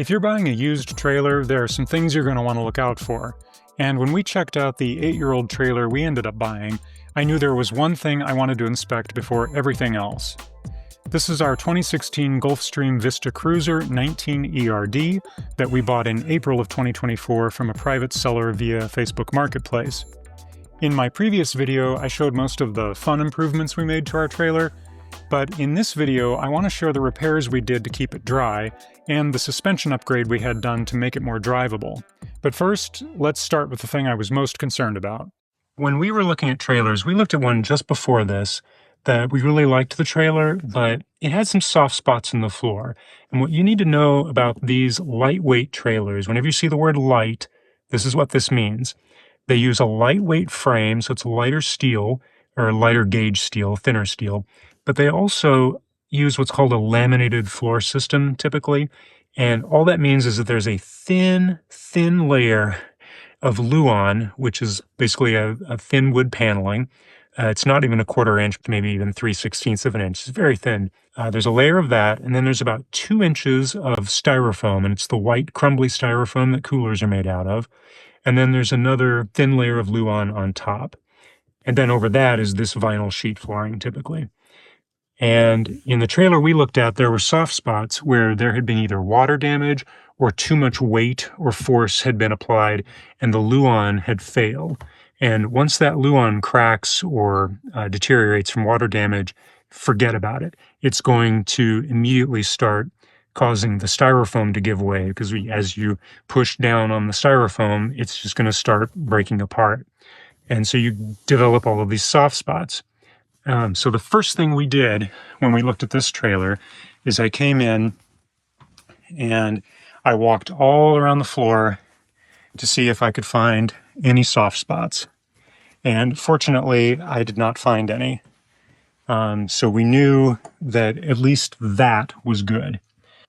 If you're buying a used trailer, there are some things you're going to want to look out for. And when we checked out the 8-year-old trailer we ended up buying, I knew there was one thing I wanted to inspect before everything else. This is our 2016 Gulfstream Vista Cruiser 19 ERD that we bought in April of 2024 from a private seller via Facebook Marketplace. In my previous video, I showed most of the fun improvements we made to our trailer, but in this video, I want to share the repairs we did to keep it dry and the suspension upgrade we had done to make it more drivable. But first, let's start with the thing I was most concerned about. When we were looking at trailers, we looked at one just before this that we really liked the trailer, but it had some soft spots in the floor. And what you need to know about these lightweight trailers, whenever you see the word light, this is what this means. They use a lightweight frame, so it's lighter steel, or lighter gauge steel, thinner steel, but they also use what's called a laminated floor system typically. And all that means is that there's a thin layer of Luan, which is basically a thin wood paneling. It's not even a 1/4 inch, maybe even 3/16 of an inch. It's very thin. There's a layer of that, and then there's about 2 inches of styrofoam, and it's the white crumbly styrofoam that coolers are made out of. And then there's another thin layer of Luan on top. And then over that is this vinyl sheet flooring typically. And in the trailer we looked at, there were soft spots where there had been either water damage or too much weight or force had been applied and the Luan had failed. And once that Luan cracks or deteriorates from water damage, forget about it. It's going to immediately start causing the styrofoam to give way because as you push down on the styrofoam, it's just going to start breaking apart. And so you develop all of these soft spots. So the first thing we did when we looked at this trailer is I came in and I walked all around the floor to see if I could find any soft spots. And fortunately, I did not find any. So we knew that at least that was good.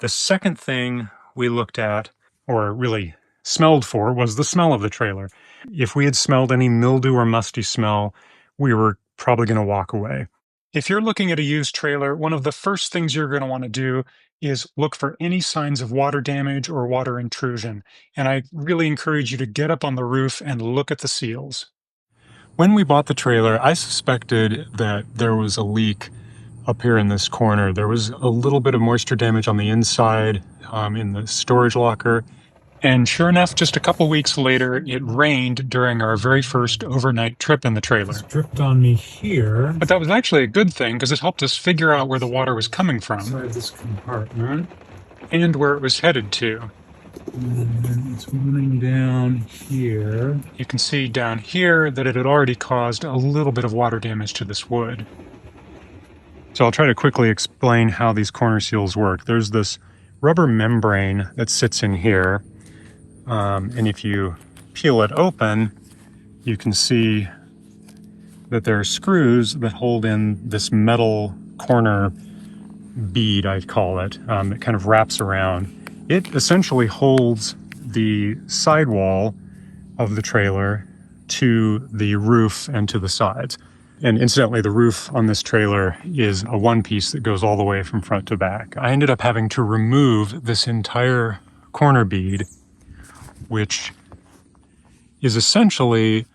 The second thing we looked at, or really smelled for, was the smell of the trailer. If we had smelled any mildew or musty smell, we were probably going to walk away. If you're looking at a used trailer, one of the first things you're going to want to do is look for any signs of water damage or water intrusion. And I really encourage you to get up on the roof and look at the seals. When we bought the trailer, I suspected that there was a leak up here in this corner. There was a little bit of moisture damage on the inside in the storage locker. And sure enough, just a couple weeks later, it rained during our very first overnight trip in the trailer. It dripped on me here. But that was actually a good thing because it helped us figure out where the water was coming from. Inside this compartment. And where it was headed to. And then it's running down here. You can see down here that it had already caused a little bit of water damage to this wood. So I'll try to quickly explain how these corner seals work. There's this rubber membrane that sits in here. And if you peel it open, you can see that there are screws that hold in this metal corner bead, I'd call it, that kind of wraps around. It essentially holds the sidewall of the trailer to the roof and to the sides. And incidentally, the roof on this trailer is a one-piece that goes all the way from front to back. I ended up having to remove this entire corner bead, which is essentially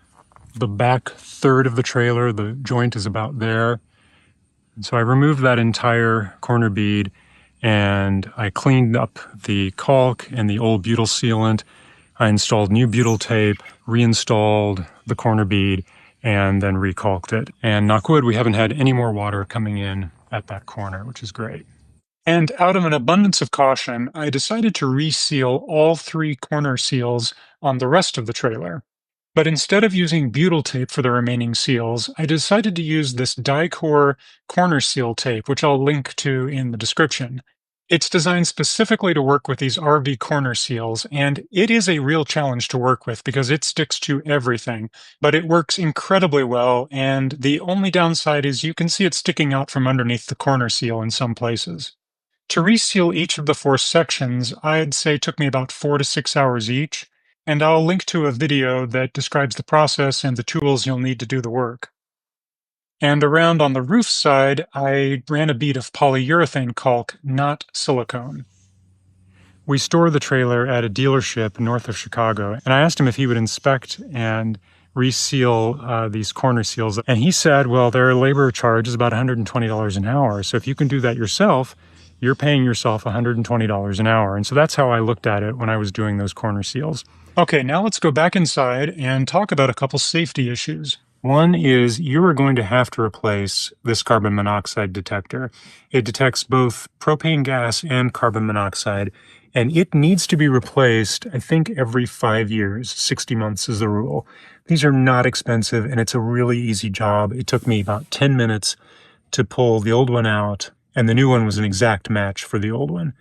the back third of the trailer. The joint is about there. And so I removed that entire corner bead and I cleaned up the caulk and the old butyl sealant. I installed new butyl tape, reinstalled the corner bead, and then recalked it. And knock wood, we haven't had any more water coming in at that corner, which is great. And out of an abundance of caution, I decided to reseal all 3 corner seals on the rest of the trailer. But instead of using butyl tape for the remaining seals, I decided to use this Dicor corner seal tape, which I'll link to in the description. It's designed specifically to work with these RV corner seals, and it is a real challenge to work with because it sticks to everything, but it works incredibly well, and the only downside is you can see it sticking out from underneath the corner seal in some places. To reseal each of the 4 sections, I'd say took me about 4 to 6 hours each, and I'll link to a video that describes the process and the tools you'll need to do the work. And around on the roof side, I ran a bead of polyurethane caulk, not silicone. We store the trailer at a dealership north of Chicago, and I asked him if he would inspect and reseal these corner seals. And he said, well, their labor charge is about $120 an hour. So if you can do that yourself, you're paying yourself $120 an hour. And so that's how I looked at it when I was doing those corner seals. Okay, now let's go back inside and talk about a couple safety issues. One is you are going to have to replace this carbon monoxide detector. It detects both propane gas and carbon monoxide, and it needs to be replaced, I think, every 5 years. 60 months is the rule. These are not expensive, and it's a really easy job. It took me about 10 minutes to pull the old one out, and the new one was an exact match for the old one.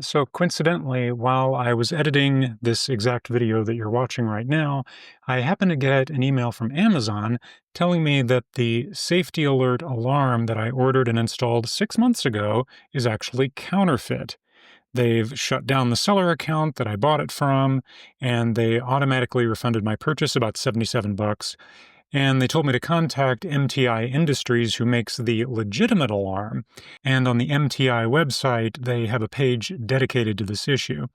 So coincidentally, while I was editing this exact video that you're watching right now, I happened to get an email from Amazon telling me that the safety alert alarm that I ordered and installed 6 months ago is actually counterfeit. They've shut down the seller account that I bought it from, and they automatically refunded my purchase, about 77 bucks. And they told me to contact MTI Industries, who makes the legitimate alarm. And on the MTI website, they have a page dedicated to this issue.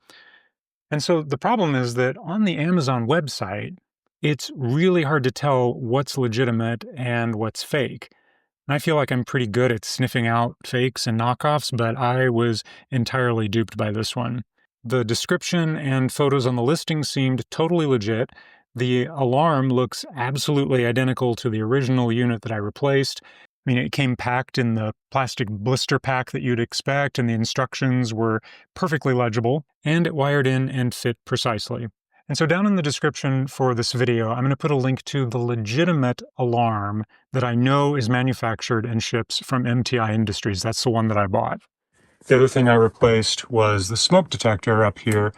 And so the problem is that on the Amazon website, it's really hard to tell what's legitimate and what's fake. And I feel like I'm pretty good at sniffing out fakes and knockoffs, but I was entirely duped by this one. The description and photos on the listing seemed totally legit. The alarm looks absolutely identical to the original unit that I replaced. I mean, it came packed in the plastic blister pack that you'd expect, and the instructions were perfectly legible, and it wired in and fit precisely. And so down in the description for this video, I'm going to put a link to the legitimate alarm that I know is manufactured and ships from MTI Industries. That's the one that I bought. The other thing I replaced was the smoke detector up here,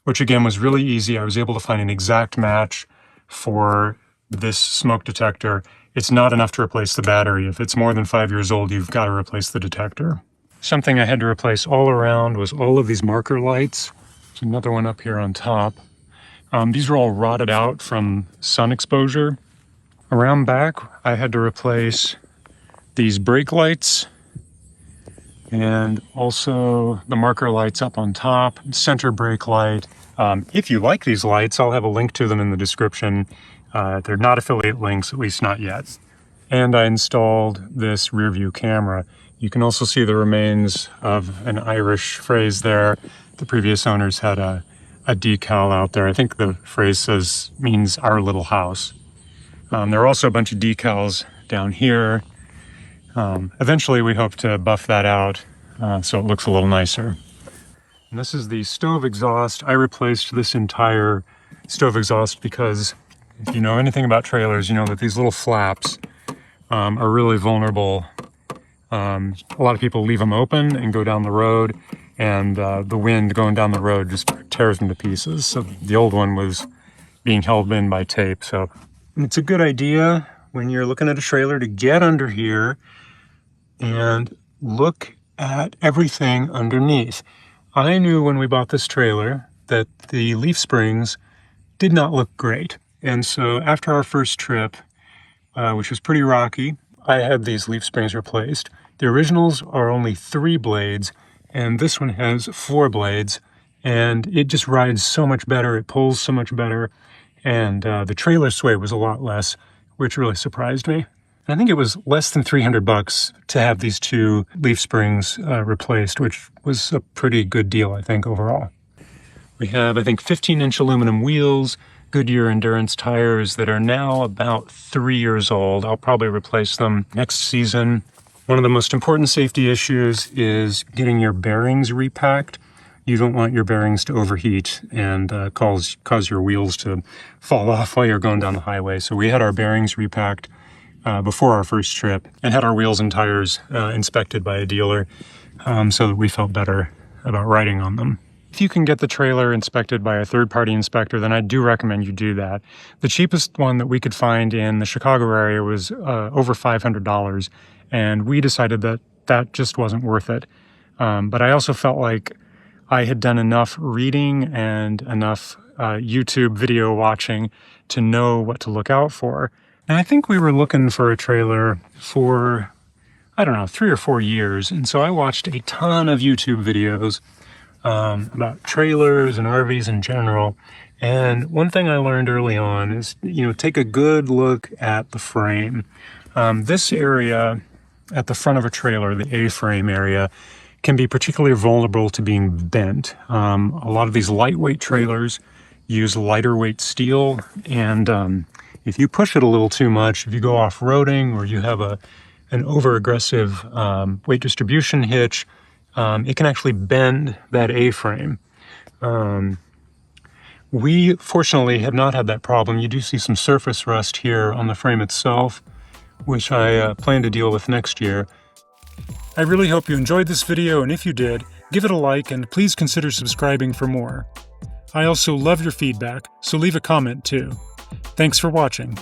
which again was really easy. I was able to find an exact match for this smoke detector. It's not enough to replace the battery. If it's more than 5 years old, you've got to replace the detector. Something I had to replace all around was all of these marker lights. There's another one up here on top. These are all rotted out from sun exposure. Around back, I had to replace these brake lights and also the marker lights up on top, center brake light. If you like these lights, I'll have a link to them in the description. They're not affiliate links, at least not yet. And I installed this rear view camera. You can also see the remains of an Irish phrase there. The previous owners had a decal out there. I think the phrase means our little house. There are also a bunch of decals down here. Eventually we hope to buff that out so it looks a little nicer. And this is the stove exhaust. I replaced this entire stove exhaust because if you know anything about trailers, you know that these little flaps are really vulnerable. A lot of people leave them open and go down the road, and the wind going down the road just tears them to pieces. So the old one was being held in by tape. So it's a good idea when you're looking at a trailer to get under here and look at everything underneath. I knew when we bought this trailer that the leaf springs did not look great. And so after our first trip, which was pretty rocky, I had these leaf springs replaced. The originals are only 3 blades, and this one has 4 blades, and it just rides so much better. It pulls so much better, and the trailer sway was a lot less, which really surprised me. And I think it was less than 300 bucks to have these 2 leaf springs replaced, which was a pretty good deal, I think, overall. We have, I think, 15-inch aluminum wheels, Goodyear Endurance tires that are now about 3 years old. I'll probably replace them next season. One of the most important safety issues is getting your bearings repacked. You don't want your bearings to overheat and cause your wheels to fall off while you're going down the highway. So we had our bearings repacked before our first trip and had our wheels and tires inspected by a dealer so that we felt better about riding on them. If you can get the trailer inspected by a third-party inspector, then I do recommend you do that. The cheapest one that we could find in the Chicago area was over $500, and we decided that that just wasn't worth it. But I also felt like I had done enough reading and enough YouTube video watching to know what to look out for. And I think we were looking for a trailer for, I don't know, 3 or 4 years. And so I watched a ton of YouTube videos about trailers and RVs in general. And one thing I learned early on is, take a good look at the frame. This area at the front of a trailer, the A-frame area, can be particularly vulnerable to being bent. A lot of these lightweight trailers use lighter weight steel, and if you push it a little too much, if you go off-roading or you have an over-aggressive weight distribution hitch, it can actually bend that A-frame. We fortunately have not had that problem. You do see some surface rust here on the frame itself, which I plan to deal with next year. I really hope you enjoyed this video, and if you did, give it a like and please consider subscribing for more. I also love your feedback, so leave a comment too. Thanks for watching.